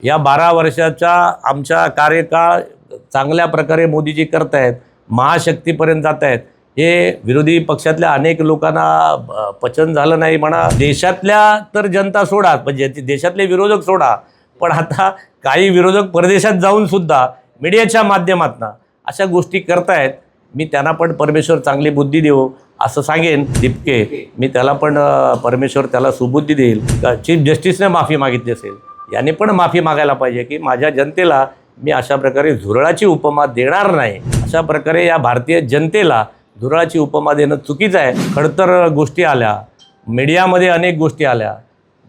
या 12 वर्षाचा आमचा कार्यकाळ चांगल्या प्रकारे मोदीजी करतायत, महाशक्तीपर्यंत जात आहेत. हे विरोधी पक्षातल्या अनेक लोकांना पचन झालं नाही म्हणा. देशातल्या तर जनता सोडा, म्हणजे देशातले विरोधक सोडा, पण आता काही विरोधक परदेशात जाऊन सुद्धा मीडियाच्या माध्यमातून अशा गोष्टी करतायत. मी त्यांना पण परमेश्वर चांगली बुद्धी देवो असं सांगेन. दिपके, मी त्याला पण परमेश्वर त्याला सुबुद्धी देईल. चीफ जस्टिसने माफी मागितली असेल, याने पण माफी मागायला पाहिजे की माझ्या जनतेला मी अशा प्रकारे झुरळाची उपमा देणार नाही. अशा प्रकारे या भारतीय जनतेला झुरळाची उपमा देणं चुकीचं आहे. खडतर गोष्टी आल्या, मीडियामध्ये अनेक गोष्टी आल्या.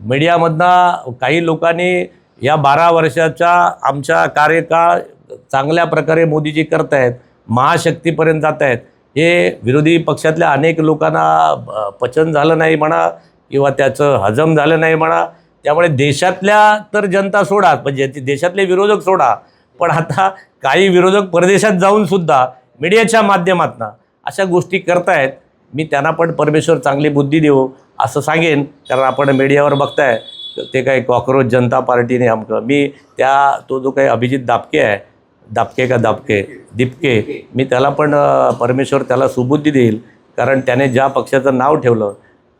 मीडियामधनं काही लोकांनी या 12 वर्षाचा आमचा कार्यकाळ चांगल्या प्रकारे मोदीजी करतायत, महाशक्तीपर्यंत जात आहेत. हे विरोधी पक्षातल्या अनेक लोकांना पचन झालं नाही म्हणा, किंवा त्याचं हजम झालं नाही म्हणा. त्यामुळे देशातल्या तर जनता सोडा, म्हणजे देशातले विरोधक सोडा, पण आता काही विरोधक परदेशात जाऊन सुद्धा मीडियाच्या माध्यमातून अशा गोष्टी करतायत. मी त्यांना पण परमेश्वर चांगली बुद्धी देवो असं सांगेन. कारण आपण मीडियावर बघताय ते काही कॉक्रोच जनता पार्टीने आमकं, मी तो जो काही अभिजित दापके आहे, दिपके, मी त्याला पण परमेश्वर त्याला सुबुद्धी देईल. कारण त्याने ज्या पक्षाचं नाव ठेवलं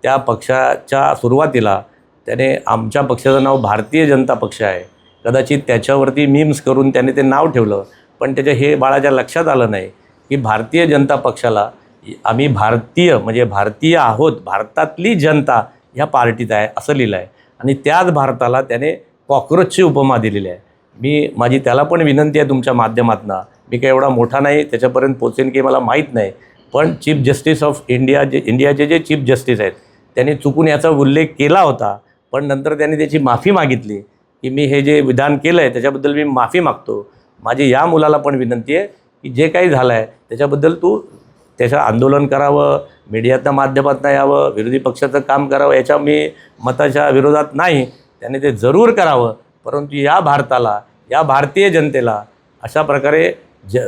त्या पक्षाच्या सुरुवातीला त्याने आमच्या पक्षाचं नाव भारतीय जनता पक्ष आहे. कदाचित त्याच्यावरती मीम्स करून त्याने ते नाव ठेवलं, पण त्याच्या हे बाळाच्या लक्षात आलं नाही की भारतीय जनता पक्षाला आम्ही भारतीय, म्हणजे भारतीय आहोत, भारतातली जनता ह्या पार्टीत आहे असं लिहिलं आहे. आणि त्याच भारताला त्याने कॉक्रोचची उपमा दिलेली आहे. माझी त्याला पण विनंती आहे तुमच्या माध्यमातून. मी काही एवढा मोठा नाही, त्याच्यापर्यंत पोचेन की मला माहीत नाही, पण चीफ जस्टिस ऑफ इंडिया, इंडियाचे जे चीफ जस्टिस आहेत, त्यांनी चुकून याचा उल्लेख केला होता, पण नंतर त्यांनी त्याची माफी मागितली की मी हे जे विधान केलं आहे त्याच्याबद्दल मी माफी मागतो. माझी या मुलाला पण विनंती आहे की जे काही झालं आहे त्याच्याबद्दल त्याचं आंदोलन करावं, मीडियाच्या माध्यमातून यावं, विरोधी पक्षाचं काम करावं. याच्या मी मताच्या विरोधात नाही, त्याने ते जरूर करावं. परंतु या भारताला, या भारतीय जनतेला अशा प्रकारे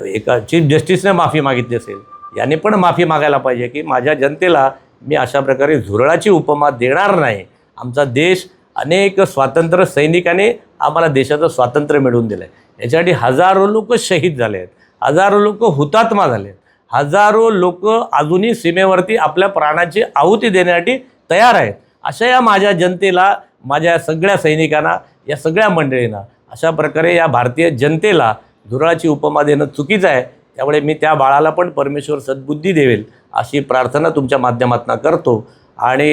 एका चीफ जस्टिसने माफी मागितली असेल, याने पण माफी मागायला पाहिजे की माझ्या जनतेला मी अशा प्रकारे झुरळाची उपमा देणार नाही. आमचा देश अनेक स्वातंत्र्य सैनिकांनी आम्हाला देशाचं स्वातंत्र्य मिळवून दिलं आहे. याच्यासाठी हजारो लोक शहीद झाले आहेत, हजारो लोक हुतात्मा झाले आहेत, हजारो लोक अजूनही सीमेवरती आपल्या प्राणाची आहुती देण्यासाठी तयार आहेत. अशा या माझ्या जनतेला, माझ्या सगळ्या सैनिकांना, या सगळ्या मंडळींना अशा प्रकारे या भारतीय जनतेला झुरळाची उपमा देणं चुकीचं आहे. त्यामुळे मी त्या बाळाला पण परमेश्वर सद्बुद्धी देवेल अशी प्रार्थना तुमच्या माध्यमातून करतो. आणि